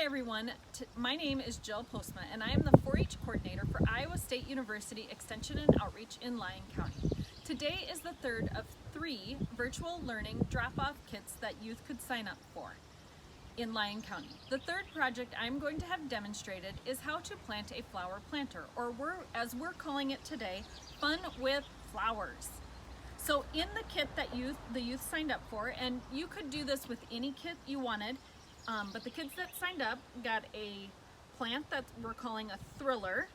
everyone, my name is Jill Postma and I am the 4-H coordinator for Iowa State University Extension and Outreach in Lyon County. Today is the third of 3 virtual learning drop-off kits that youth could sign up for in Lyon County. The third project I'm going to have demonstrated is how to plant a flower planter, or as we're calling it today, Fun with Flowers. So in the kit that the youth signed up for, and you could do this with any kit you wanted, but the kids that signed up got a plant that we're calling a thriller,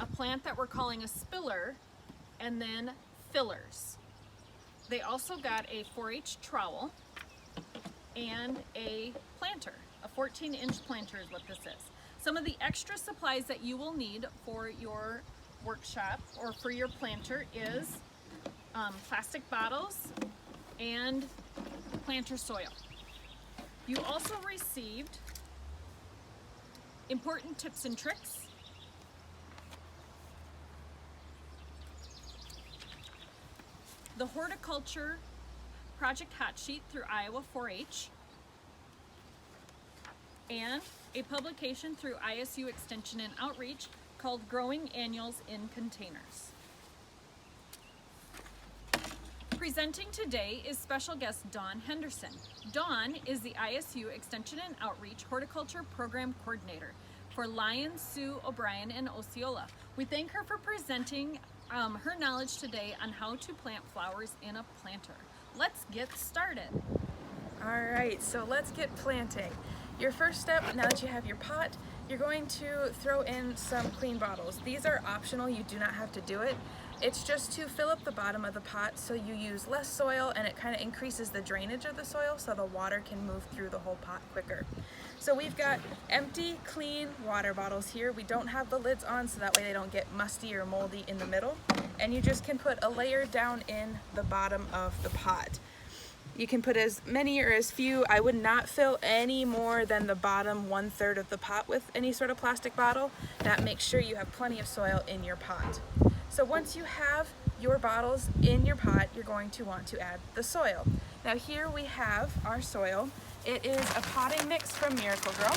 a plant that we're calling a spiller, and then fillers. They also got a 4-H trowel and a planter. A 14-inch planter is what this is. Some of the extra supplies that you will need for your workshop or for your planter is plastic bottles and planter soil. You also received important tips and tricks, the horticulture project hot sheet through Iowa 4-H, and a publication through ISU Extension and Outreach called Growing Annuals in Containers. Presenting today is special guest Dawn Henderson. Dawn is the ISU Extension and Outreach Horticulture Program Coordinator for Lyon, Sioux, O'Brien, and Osceola. We thank her for presenting her knowledge today on how to plant flowers in a planter. Let's get started. All right, so let's get planting. Your first step, now that you have your pot, you're going to throw in some clean bottles. These are optional, you do not have to do it. It's just to fill up the bottom of the pot so you use less soil and it kind of increases the drainage of the soil so the water can move through the whole pot quicker. So we've got empty, clean water bottles here. We don't have the lids on so that way they don't get musty or moldy in the middle. And you just can put a layer down in the bottom of the pot. You can put as many or as few. I would not fill any more than the bottom 1/3 of the pot with any sort of plastic bottle. That makes sure you have plenty of soil in your pot. So once you have your bottles in your pot, you're going to want to add the soil. Now here we have our soil. It is a potting mix from Miracle-Gro.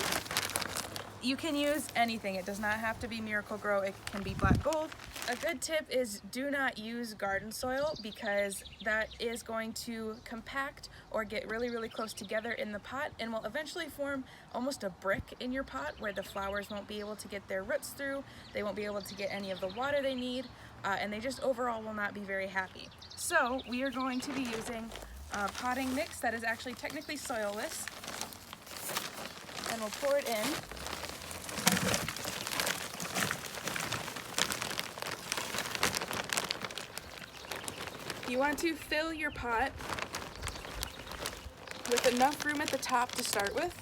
You can use anything. It does not have to be Miracle-Gro. It can be Black Gold. A good tip is do not use garden soil because that is going to compact or get really, really close together in the pot and will eventually form almost a brick in your pot where the flowers won't be able to get their roots through. They won't be able to get any of the water they need, and they just overall will not be very happy. So we are going to be using a potting mix that is actually technically soilless, and we'll pour it in. You want to fill your pot with enough room at the top to start with.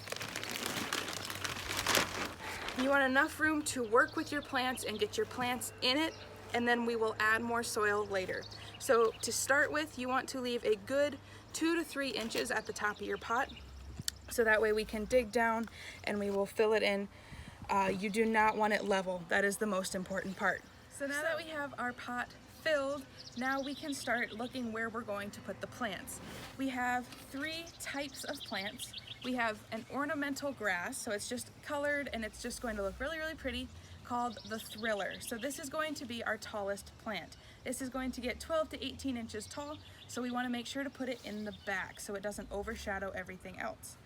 You want enough room to work with your plants and get your plants in it, and then we will add more soil later. So to start with, you want to leave a good 2 to 3 inches at the top of your pot, so that way we can dig down and we will fill it in. You do not want it level. That is the most important part. So now that we have our pot filled, now we can start looking where we're going to put the plants. We have 3 types of plants. We have an ornamental grass, so it's just colored and it's just going to look really, really pretty, called the Thriller. So this is going to be our tallest plant. This is going to get 12 to 18 inches tall, so we want to make sure to put it in the back so it doesn't overshadow everything else.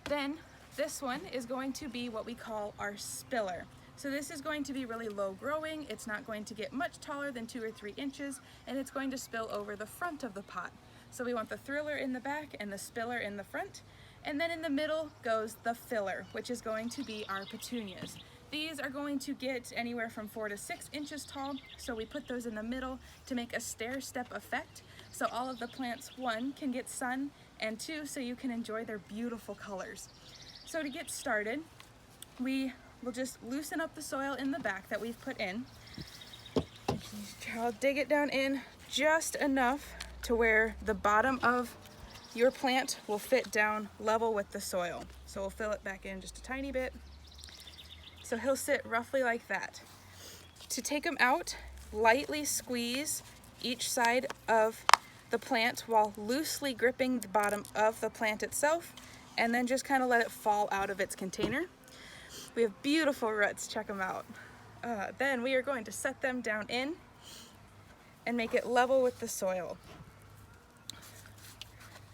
Then this one is going to be what we call our Spiller. So this is going to be really low growing. It's not going to get much taller than 2 or 3 inches, and it's going to spill over the front of the pot. So we want the Thriller in the back and the Spiller in the front. And then in the middle goes the Filler, which is going to be our petunias. These are going to get anywhere from 4 to 6 inches tall, so we put those in the middle to make a stair-step effect. So all of the plants, 1, can get sun, and 2, so you can enjoy their beautiful colors. So to get started, we will just loosen up the soil in the back that we've put in. I'll dig it down in just enough to where the bottom of your plant will fit down level with the soil. So we'll fill it back in just a tiny bit. So he'll sit roughly like that. To take him out, lightly squeeze each side of the plant while loosely gripping the bottom of the plant itself, and then just kind of let it fall out of its container. We have beautiful roots, check them out. Then we are going to set them down in and make it level with the soil.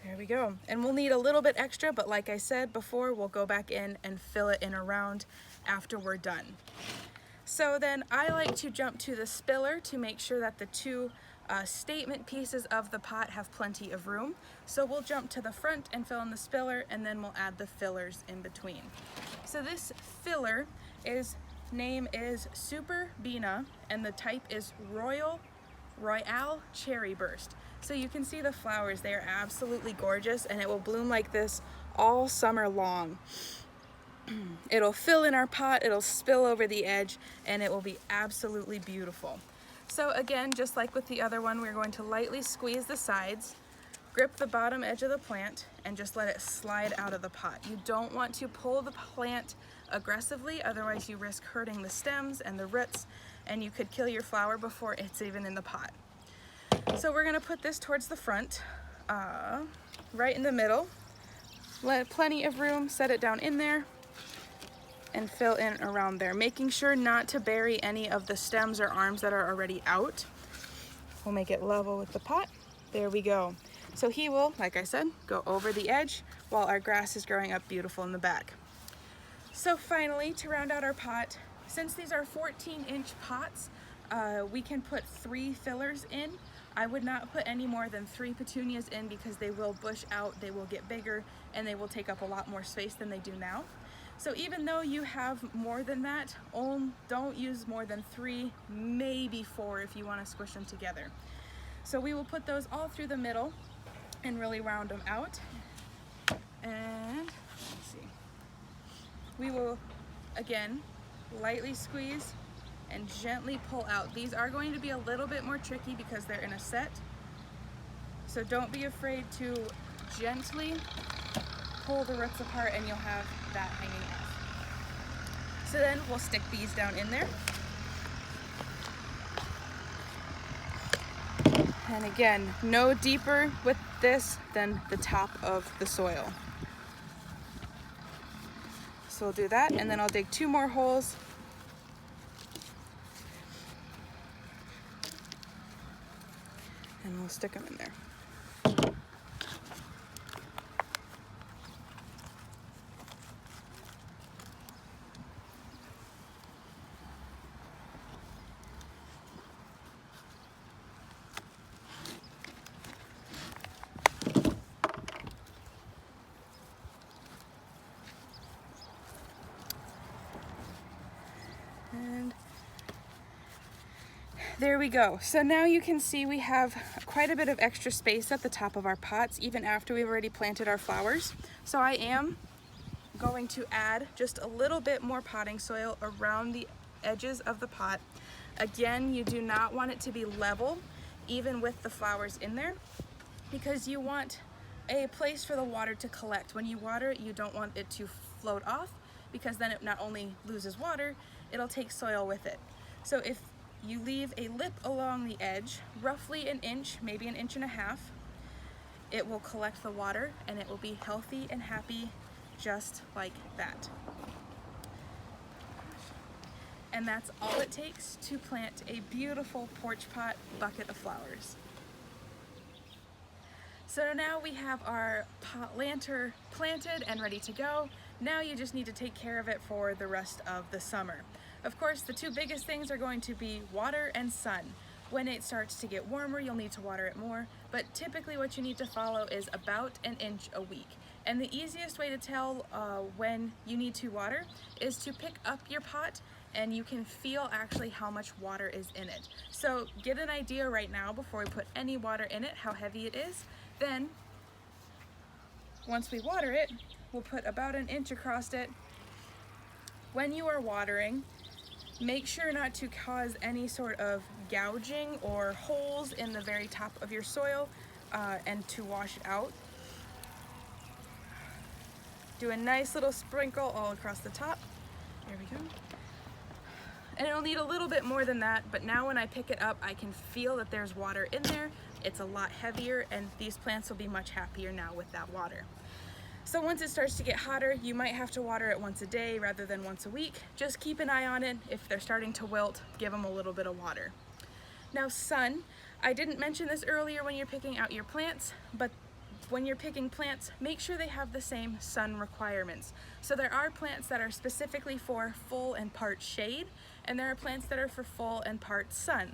There we go. And we'll need a little bit extra, but like I said before, we'll go back in and fill it in around after we're done. So then I like to jump to the spiller to make sure that the two statement pieces of the pot have plenty of room. So we'll jump to the front and fill in the spiller, and then we'll add the fillers in between. So this filler name is Super Bina, and the type is Royale Cherry Burst. So you can see the flowers, they are absolutely gorgeous, and it will bloom like this all summer long. It'll fill in our pot, it'll spill over the edge, and it will be absolutely beautiful. So again, just like with the other one, we're going to lightly squeeze the sides, grip the bottom edge of the plant, and just let it slide out of the pot. You don't want to pull the plant aggressively, otherwise you risk hurting the stems and the roots, and you could kill your flower before it's even in the pot. So we're gonna put this towards the front, right in the middle. Let plenty of room, set it down in there, and fill in around there, making sure not to bury any of the stems or arms that are already out. We'll make it level with the pot. There we go. So he will, like I said, go over the edge while our grass is growing up beautiful in the back. So finally, to round out our pot, since these are 14-inch pots, we can put 3 fillers in. I would not put any more than 3 petunias in because they will bush out, they will get bigger, and they will take up a lot more space than they do now. So even though you have more than that, don't use more than 3, maybe 4 if you want to squish them together. So we will put those all through the middle and really round them out. And let's see. We will, again, lightly squeeze and gently pull out. These are going to be a little bit more tricky because they're in a set. So don't be afraid to gently pull the roots apart and you'll have that hanging off. So then we'll stick these down in there. And again, no deeper with this than the top of the soil. So we'll do that, and then I'll dig 2 more holes. And we'll stick them in there. And there we go. So now you can see we have quite a bit of extra space at the top of our pots, even after we've already planted our flowers. So I am going to add just a little bit more potting soil around the edges of the pot. Again, you do not want it to be level, even with the flowers in there, because you want a place for the water to collect. When you water it, you don't want it to float off, because then it not only loses water, it'll take soil with it. So if you leave a lip along the edge, roughly 1 inch, maybe 1.5 inches, it will collect the water and it will be healthy and happy just like that. And that's all it takes to plant a beautiful porch pot bucket of flowers. So now we have our pot lantern planted and ready to go. Now you just need to take care of it for the rest of the summer. Of course, the 2 biggest things are going to be water and sun. When it starts to get warmer, you'll need to water it more, but typically what you need to follow is about 1 inch a week. And the easiest way to tell when you need to water is to pick up your pot and you can feel actually how much water is in it. So get an idea right now before we put any water in it, how heavy it is. Then, once we water it, we'll put about 1 inch across it. When you are watering, make sure not to cause any sort of gouging or holes in the very top of your soil and to wash it out. Do a nice little sprinkle all across the top. There we go. And it'll need a little bit more than that, but now when I pick it up, I can feel that there's water in there. It's a lot heavier, and these plants will be much happier now with that water. So once it starts to get hotter, you might have to water it once a day rather than once a week. Just keep an eye on it. If they're starting to wilt, give them a little bit of water. Now sun, I didn't mention this earlier when you're picking out your plants, but when you're picking plants, make sure they have the same sun requirements. So there are plants that are specifically for full and part shade, and there are plants that are for full and part sun.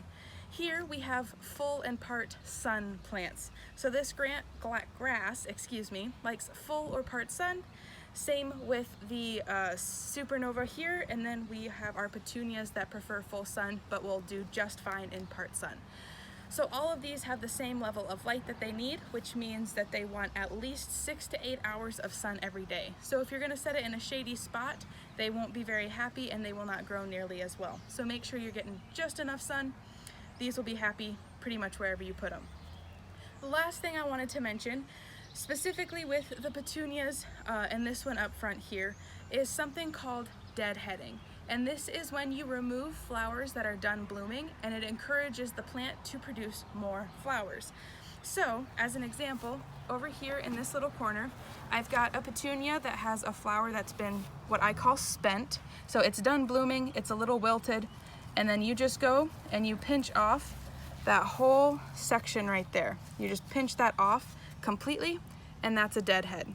Here we have full and part sun plants. So this grass likes full or part sun. Same with the supernova here, and then we have our petunias that prefer full sun but will do just fine in part sun. So all of these have the same level of light that they need, which means that they want at least 6 to 8 hours of sun every day. So if you're going to set it in a shady spot, they won't be very happy and they will not grow nearly as well. So make sure you're getting just enough sun. These will be happy pretty much wherever you put them. The last thing I wanted to mention, specifically with the petunias and this one up front here, is something called deadheading. And this is when you remove flowers that are done blooming, and it encourages the plant to produce more flowers. So, as an example, over here in this little corner, I've got a petunia that has a flower that's been what I call spent. So it's done blooming, it's a little wilted, and then you just go and you pinch off that whole section right there. You just pinch that off completely, and that's a deadhead.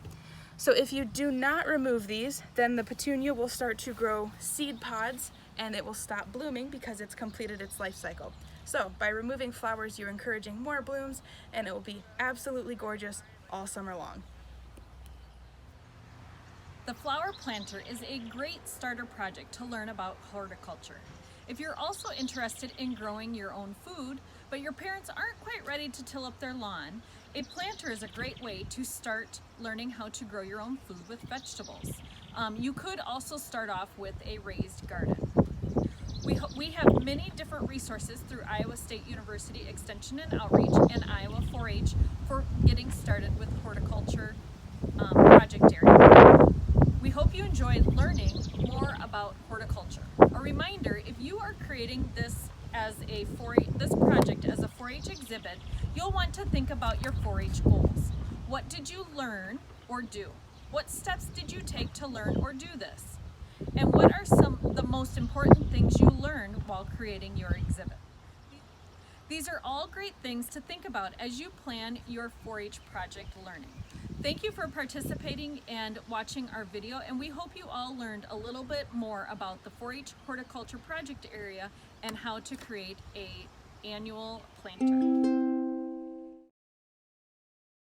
So if you do not remove these, then the petunia will start to grow seed pods and it will stop blooming because it's completed its life cycle. So by removing flowers, you're encouraging more blooms, and it will be absolutely gorgeous all summer long. The flower planter is a great starter project to learn about horticulture. If you're also interested in growing your own food, but your parents aren't quite ready to till up their lawn, a planter is a great way to start learning how to grow your own food with vegetables. You could also start off with a raised garden. We have many different resources through Iowa State University Extension and Outreach and Iowa 4-H for getting started with horticulture project area. We hope you enjoyed learning more about horticulture. A reminder, if you are creating this project as a 4-H exhibit, you'll want to think about your 4-H goals. What did you learn or do? What steps did you take to learn or do this? And what are some of the most important things you learned while creating your exhibit? These are all great things to think about as you plan your 4-H project learning. Thank you for participating and watching our video, and we hope you all learned a little bit more about the 4-H horticulture project area and how to create an annual planter.